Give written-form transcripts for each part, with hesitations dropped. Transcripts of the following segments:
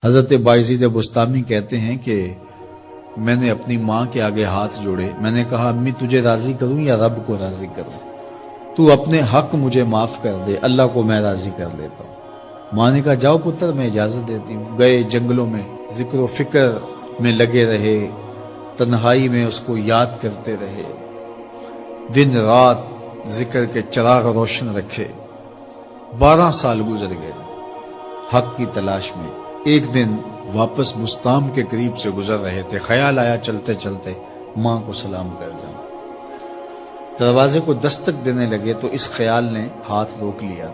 حضرت بایزید بستامی کہتے ہیں کہ میں نے اپنی ماں کے آگے ہاتھ جوڑے، میں نے کہا امی تجھے راضی کروں یا رب کو راضی کروں؟ تو اپنے حق مجھے معاف کر دے، اللہ کو میں راضی کر لیتا ہوں۔ ماں نے کہا جاؤ پتر میں اجازت دیتی ہوں۔ گئے جنگلوں میں ذکر و فکر میں لگے رہے، تنہائی میں اس کو یاد کرتے رہے، دن رات ذکر کے چراغ روشن رکھے۔ 12 سال گزر گئے حق کی تلاش میں۔ ایک دن واپس بستام کے قریب سے گزر رہے تھے، خیال آیا چلتے چلتے ماں کو سلام کر جاؤں۔ دروازے کو دستک دینے لگے تو اس خیال نے ہاتھ روک لیا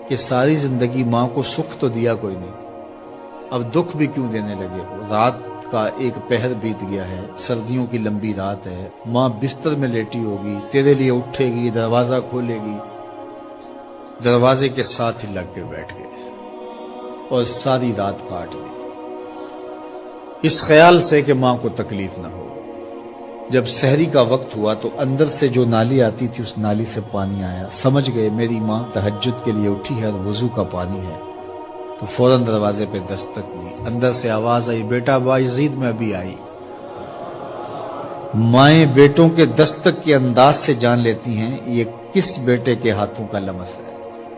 کہ ساری زندگی ماں کو سکھ تو دیا کوئی نہیں، اب دکھ بھی کیوں دینے لگے ہو؟ رات کا ایک پہر بیت گیا ہے، سردیوں کی لمبی رات ہے، ماں بستر میں لیٹی ہوگی، تیرے لیے اٹھے گی، دروازہ کھولے گی۔ دروازے کے ساتھ ہی لگ کے بیٹھ گئے اور ساری رات کاٹ دی، اس خیال سے کہ ماں کو تکلیف نہ ہو۔ جب سحری کا وقت ہوا تو اندر سے جو نالی آتی تھی اس نالی سے پانی آیا، سمجھ گئے میری ماں تہجد کے لیے اٹھی ہے اور وضو کا پانی ہے، تو فوراً دروازے پہ دستک دی۔ اندر سے آواز آئی بیٹا بایزید میں ابھی آئی۔ مائیں بیٹوں کے دستک کے انداز سے جان لیتی ہیں یہ کس بیٹے کے ہاتھوں کا لمس ہے۔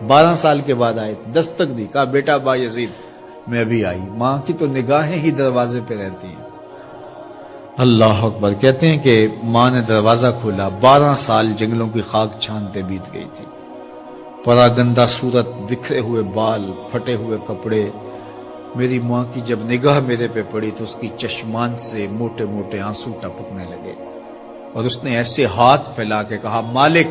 12 سال کے بعد آئے، دستک دی، کہا بیٹا بایزید میں ابھی آئی۔ ماں کی تو نگاہیں ہی دروازے پہ رہتی ہیں۔ اللہ اکبر۔ کہتے ہیں کہ ماں نے دروازہ کھولا، 12 سال جنگلوں کی خاک چھانتے بیت گئی تھی، پراگندہ صورت، بکھرے ہوئے بال، پھٹے ہوئے کپڑے۔ میری ماں کی جب نگاہ میرے پہ پڑی تو اس کی چشمان سے موٹے موٹے آنسو ٹپکنے لگے، اور اس نے ایسے ہاتھ پھیلا کے کہا مالک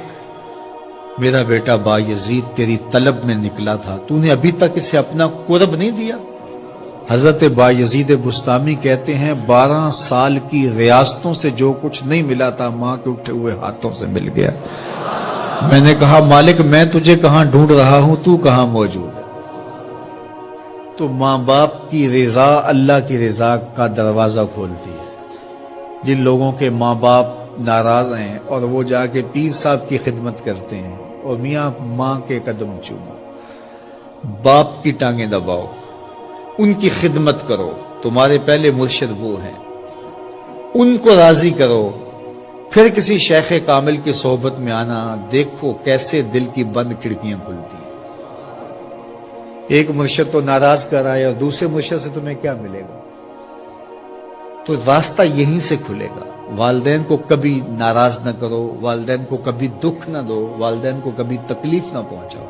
میرا بیٹا بایزید تیری طلب میں نکلا تھا، تو نے ابھی تک اسے اپنا قرب نہیں دیا۔ حضرت بایزید بستامی کہتے ہیں 12 سال کی ریاستوں سے جو کچھ نہیں ملا تھا ماں کے اٹھے ہوئے ہاتھوں سے مل گیا۔ میں نے کہا مالک میں تجھے کہاں ڈھونڈ رہا ہوں، تو کہاں موجود ہے؟ تو ماں باپ کی رضا اللہ کی رضا کا دروازہ کھولتی ہے۔ جن لوگوں کے ماں باپ ناراض ہیں اور وہ جا کے پیر صاحب کی خدمت کرتے ہیں اور میاں ماں کے قدم چومو، باپ کی ٹانگیں دباؤ، ان کی خدمت کرو، تمہارے پہلے مرشد وہ ہیں، ان کو راضی کرو، پھر کسی شیخ کامل کی صحبت میں آنا، دیکھو کیسے دل کی بند کھڑکیاں کھلتی ہیں۔ ایک مرشد تو ناراض کر آئے اور دوسرے مرشد سے تمہیں کیا ملے گا؟ تو راستہ یہیں سے کھلے گا۔ والدین کو کبھی ناراض نہ کرو، والدین کو کبھی دکھ نہ دو، والدین کو کبھی تکلیف نہ پہنچاؤ۔